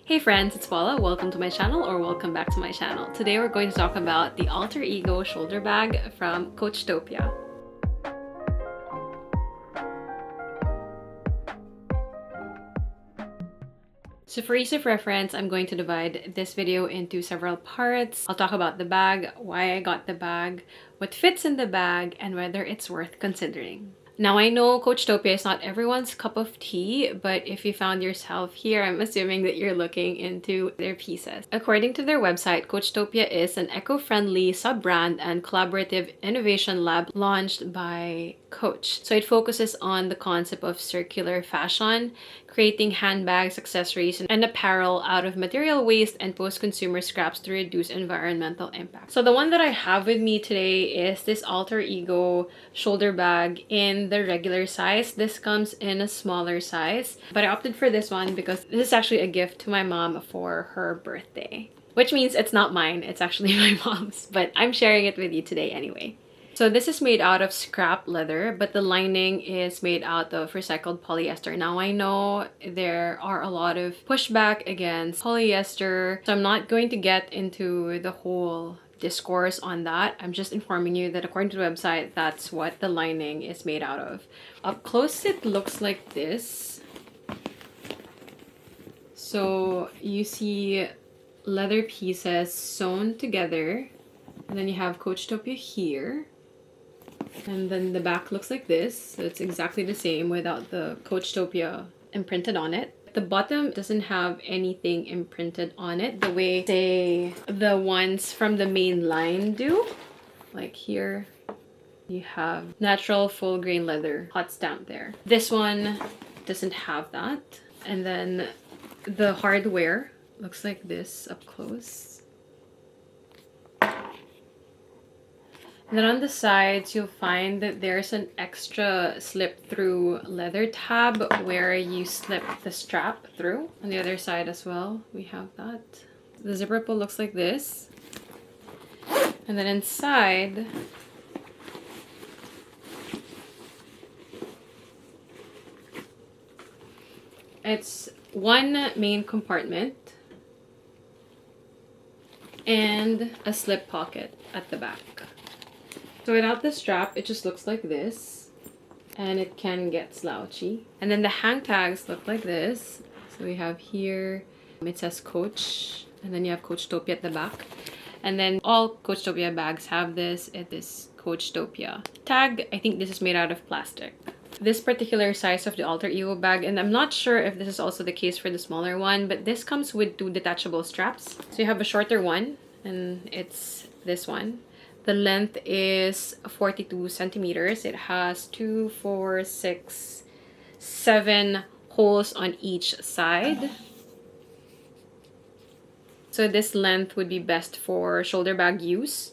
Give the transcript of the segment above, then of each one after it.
Hey friends, it's VLLO. Welcome to my channel, or welcome back to my channel. Today we're going to talk about the Alter Ego shoulder bag from COACHTOPIA. So for ease of reference, I'm going to divide this video into several parts. I'll talk about the bag, why I got the bag, what fits in the bag, and whether it's worth considering. Now, I know COACHTOPIA is not everyone's cup of tea, but if you found yourself here, I'm assuming that you're looking into their pieces. According to their website, COACHTOPIA is an eco-friendly sub-brand and collaborative innovation lab launched by Coach. So it focuses on the concept of circular fashion, creating handbags, accessories, and apparel out of material waste and post-consumer scraps to reduce environmental impact. So the one that I have with me today is this Alter Ego shoulder bag in the regular size. This comes in a smaller size, but I opted for this one because this is actually a gift to my mom for her birthday. Which means it's not mine, it's actually my mom's, but I'm sharing it with you today anyway. So this is made out of scrap leather, but the lining is made out of recycled polyester. Now, I know there are a lot of pushback against polyester, so I'm not going to get into the whole discourse on that. I'm just informing you that according to the website, that's what the lining is made out of. Up close, it looks like this. So you see leather pieces sewn together, and then you have COACHTOPIA here. And then the back looks like this. So it's exactly the same without the COACHTOPIA imprinted on it. The bottom doesn't have anything imprinted on it the way, say, the ones from the main line do. Like here, you have natural full grain leather, hot stamp there. This one doesn't have that. And then the hardware looks like this up close. And then on the sides, you'll find that there's an extra slip-through leather tab where you slip the strap through. On the other side as well, we have that. The zipper pull looks like this. And then inside, it's one main compartment and a slip pocket at the back. So without the strap, it just looks like this, and it can get slouchy. And then the hang tags look like this. So we have here, it says Coach, and then you have COACHTOPIA at the back. And then all COACHTOPIA bags have this. It is COACHTOPIA tag. I think this is made out of plastic. This particular size of the Alter Ego bag, and I'm not sure if this is also the case for the smaller one, but this comes with two detachable straps. So you have a shorter one, and it's this one. The length is 42 centimeters. It has 2, 4, 6, 7 holes on each side. So this length would be best for shoulder bag use.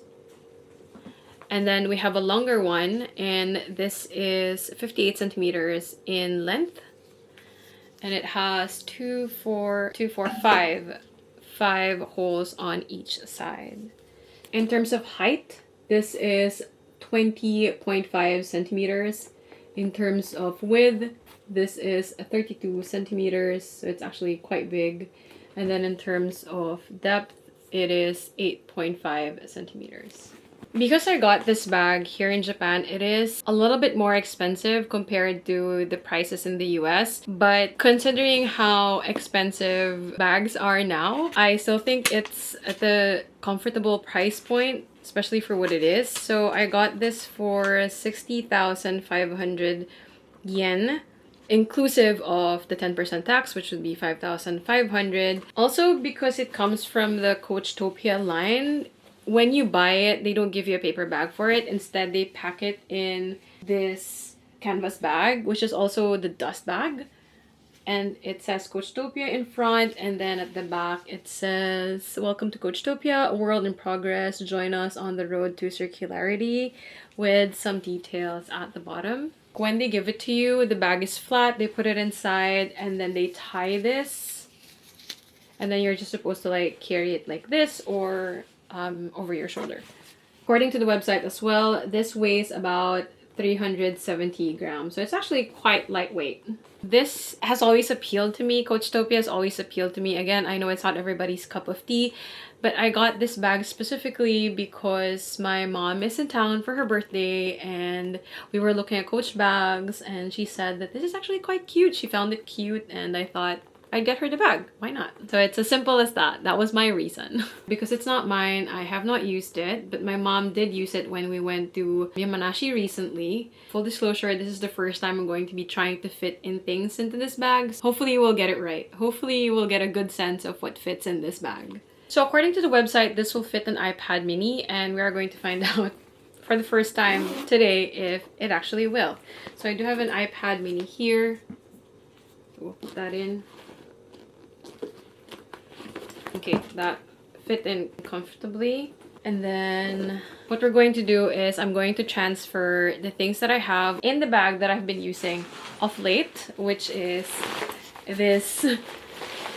And then we have a longer one, and this is 58 centimeters in length. And it has 5 holes on each side. In terms of height, this is 20.5 centimeters. In terms of width, this is 32 centimeters, so it's actually quite big. And then in terms of depth, it is 8.5 centimeters. Because I got this bag here in Japan, it is a little bit more expensive compared to the prices in the US. But considering how expensive bags are now, I still think it's at the comfortable price point, especially for what it is. So I got this for 60,500 yen, inclusive of the 10% tax, which would be 5,500. Also, because it comes from the COACHTOPIA line, when you buy it, they don't give you a paper bag for it. Instead, they pack it in this canvas bag, which is also the dust bag. And it says COACHTOPIA in front, and then at the back it says, "Welcome to COACHTOPIA, a world in progress. Join us on the road to circularity," with some details at the bottom. When they give it to you, the bag is flat. They put it inside, and then they tie this. And then you're just supposed to like carry it like this, or over your shoulder. According to the website as well, this weighs about 370 grams. So it's actually quite lightweight. This has always appealed to me. COACHTOPIA has always appealed to me. Again, I know it's not everybody's cup of tea, but I got this bag specifically because my mom is in town for her birthday and we were looking at Coach bags and she said that this is actually quite cute. She found it cute and I thought I'd get her the bag. Why not? So it's as simple as that. That was my reason. Because it's not mine, I have not used it, but my mom did use it when we went to Yamanashi recently. Full disclosure, this is the first time I'm going to be trying to fit in things into this bag. Hopefully we'll get it right. Hopefully we'll get a good sense of what fits in this bag. So according to the website, this will fit an iPad mini and we are going to find out for the first time today if it actually will. So I do have an iPad mini here. So we'll put that in. Okay, that fit in comfortably. And then what we're going to do is I'm going to transfer the things that I have in the bag that I've been using of late, which is this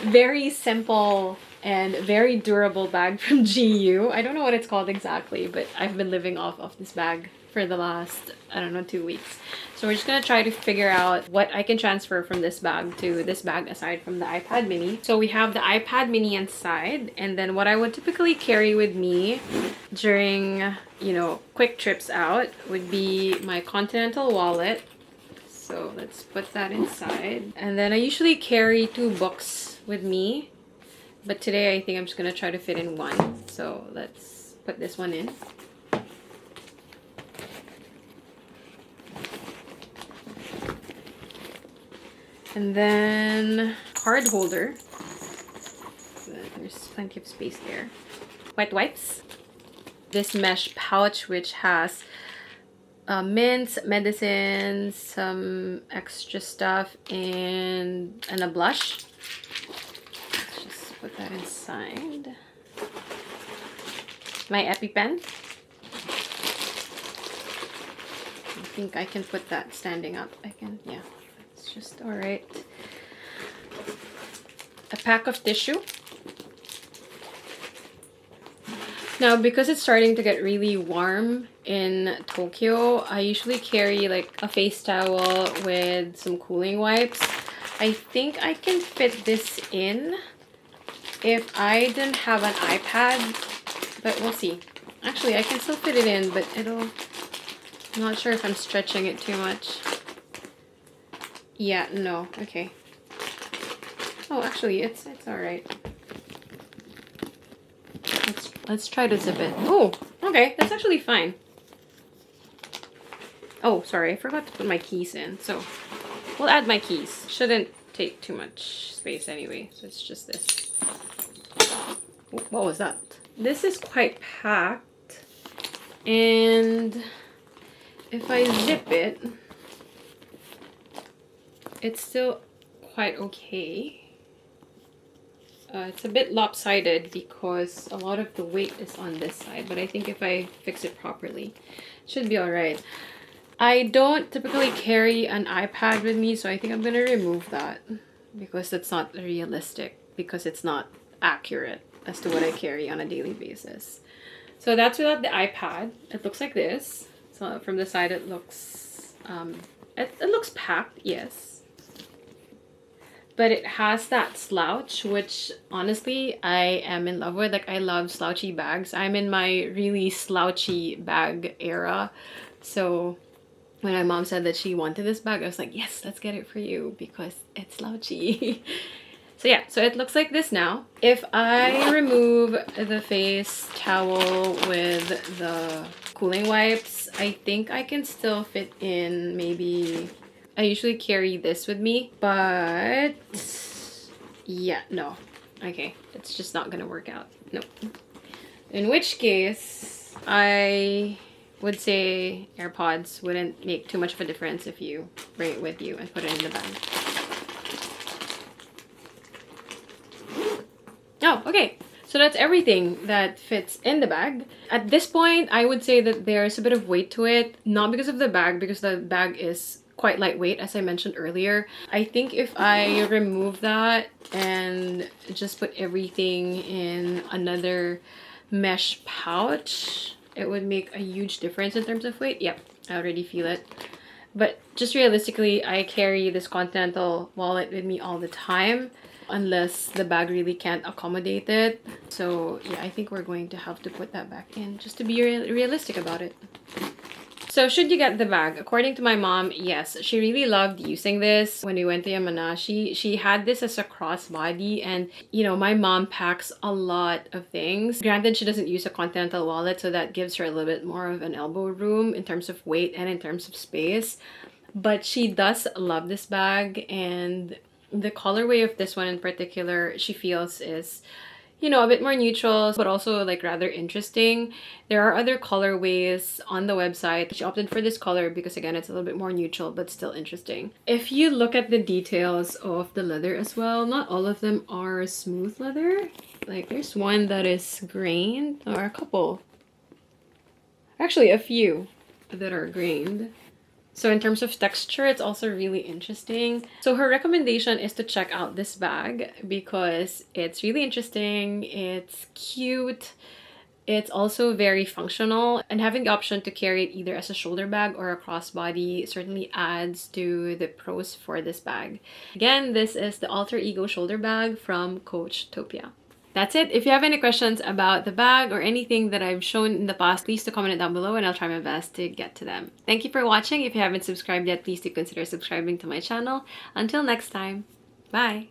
very simple and very durable bag from GU. I don't know what it's called exactly, but I've been living off of this bag for the last, I don't know, 2 weeks. So we're just gonna try to figure out what I can transfer from this bag to this bag aside from the iPad mini. So we have the iPad mini inside, and then what I would typically carry with me during, you know, quick trips out would be my Continental wallet. So let's put that inside. And then I usually carry 2 books with me, but today I think I'm just gonna try to fit in one. So let's put this one in. And then card holder. There's plenty of space there. White wipes. This mesh pouch which has mints, medicines, some extra stuff, and a blush. Let's just put that inside. My EpiPen. I think I can put that standing up. I can, yeah. Just all right. A pack of tissue. Now, because it's starting to get really warm in Tokyo, I usually carry like a face towel with some cooling wipes. I think I can fit this in if I didn't have an iPad, but we'll see. Actually, I can still fit it in, but I'm not sure if I'm stretching it too much. Yeah, no, okay. Oh, actually, it's all right. Let's try to zip it. Oh, okay, that's actually fine. Oh, sorry, I forgot to put my keys in. So we'll add my keys. Shouldn't take too much space anyway. So it's just this. What was that? This is quite packed, and if I zip it, it's still quite okay. It's a bit lopsided because a lot of the weight is on this side, but I think if I fix it properly, it should be all right. I don't typically carry an iPad with me, so I think I'm gonna remove that because that's not realistic, because it's not accurate as to what I carry on a daily basis. So that's without the iPad. It looks like this. So from the side, it looks it looks packed, yes. But it has that slouch, which honestly I am in love with. Like, I love slouchy bags. I'm in my really slouchy bag era. So when my mom said that she wanted this bag, I was like, yes, let's get it for you because it's slouchy. So yeah, so it looks like this now. If I remove the face towel with the cooling wipes, I think I can still fit in maybe... I usually carry this with me, but yeah, no. Okay, it's just not gonna work out. Nope. In which case, I would say AirPods wouldn't make too much of a difference if you bring it with you and put it in the bag. Oh, okay. So that's everything that fits in the bag. At this point, I would say that there's a bit of weight to it, not because of the bag, because the bag is quite lightweight, as I mentioned earlier. I think if I remove that and just put everything in another mesh pouch, it would make a huge difference in terms of weight. Yep. I already feel it. But just realistically, I carry this Continental wallet with me all the time unless the bag really can't accommodate it. So yeah, I think we're going to have to put that back in just to be realistic about it. So should you get the bag? According to my mom, yes. She really loved using this when we went to Yamanashi. She had this as a crossbody, and you know, my mom packs a lot of things. Granted, she doesn't use a Continental wallet, so that gives her a little bit more of an elbow room in terms of weight and in terms of space. But she does love this bag, and the colorway of this one in particular, she feels is, you know, a bit more neutral, but also like rather interesting. There are other colorways on the website. She opted for this color because again, it's a little bit more neutral, but still interesting. If you look at the details of the leather as well, not all of them are smooth leather. Like there's one that is grained, or a couple. Actually, a few that are grained. So in terms of texture, it's also really interesting. So her recommendation is to check out this bag because it's really interesting, it's cute, it's also very functional, and having the option to carry it either as a shoulder bag or a crossbody certainly adds to the pros for this bag. Again, this is the Alter Ego shoulder bag from COACHTOPIA. That's it. If you have any questions about the bag or anything that I've shown in the past, please do comment it down below and I'll try my best to get to them. Thank you for watching. If you haven't subscribed yet, please do consider subscribing to my channel. Until next time, bye!